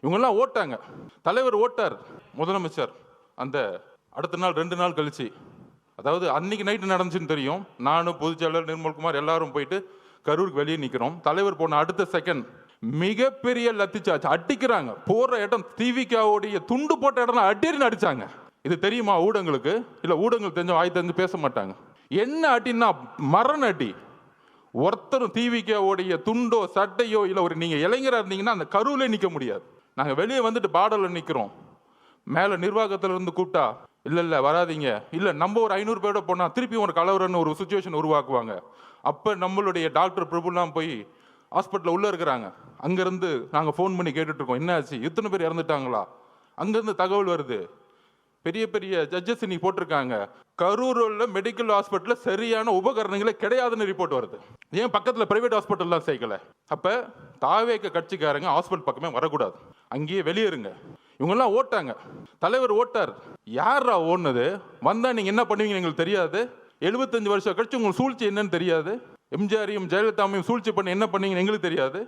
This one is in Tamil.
இவங்கெல்லாம் ஓட்டாங்க. தலைவர் ஓட்டார், முதலமைச்சர் அந்த அடுத்த நாள் 2 நாள் கழிச்சு, அதாவது அன்னைக்கு நைட்டு நடந்துச்சுன்னு தெரியும். நானும் பொதுச்செயலாளர் நிர்மல்குமார் எல்லாரும் போயிட்டு கரூருக்கு வெளியே நிற்கிறோம். தலைவர் போன அடுத்த செகண்ட் மிகப்பெரிய லத்திச்சாச்சு அடிக்கிறாங்க. போற இடம் திவிகாவுடைய துண்டு போட்ட இடம் அடின்னு அடிச்சாங்க. இது தெரியுமா ஊடகங்களுக்கு? இல்ல ஊடகங்கள் தெரிஞ்ச வாய் தெரிஞ்சு பேச மாட்டாங்க. என்ன அடின்னா மரண அடி. ஒருத்தரும் திவிகாவுடைய துண்டோ சட்டையோ இல்லை ஒரு நீங்க இளைஞராக இருந்தீங்கன்னா அந்த கருவிலே நிற்க முடியாது. நாங்க வெளியே வந்துட்டு பார்டர்ல நிற்கிறோம். மேல நிர்வாகத்துல இருந்து கூப்பிட்டா இல்ல வராதீங்க, இல்ல நம்ம ஒரு 500 பேரோட போனா திருப்பி ஒரு கலவரன்னு ஒரு சுச்சுவேஷன் உருவாக்குவாங்க. அப்ப நம்மளுடைய டாக்டர் பிரபுலாம் போய் ஹாஸ்பிட்டல் உள்ள இருக்கிறாங்க. அங்கிருந்து நாங்க ஃபோன் பண்ணி கேட்டுட்டு இருக்கோம், என்ன ஆச்சு, இத்தனை பேர் இறந்துட்டாங்களா? அங்கிருந்து தகவல் வருது, பெரிய பெரிய ஜட்ஜஸ் இன்னைக்கு போட்டிருக்காங்க, கரூர்ல மெடிக்கல் ஹாஸ்பிட்டல்ல சரியான உபகரணங்களே கிடையாதுன்னு ரிப்போர்ட் வருது. ஏன் பக்கத்துல பிரைவேட் ஹாஸ்பிட்டல்லாம் சேர்க்கல? அப்ப தாவேக கட்சிக்காரங்க ஹாஸ்பிட்டல் பக்கமே வரக்கூடாது, அங்கேயே வெளியேறுங்க. இவங்கெல்லாம் ஓட்டாங்க. தலைவர் ஓட்டார். யாரா ஓடுனது? வந்தா நீங்க என்ன பண்ணுவீங்க எங்களுக்கு தெரியாது. 75 வருஷம் கழிச்சு உங்களுக்கு சூழ்ச்சி என்னன்னு தெரியாது. எம்ஜிஆரையும் ஜெயலலிதாவையும் சூழ்ச்சி பண்ணி என்ன பண்ணீங்கன்னு எங்களுக்கு தெரியாது.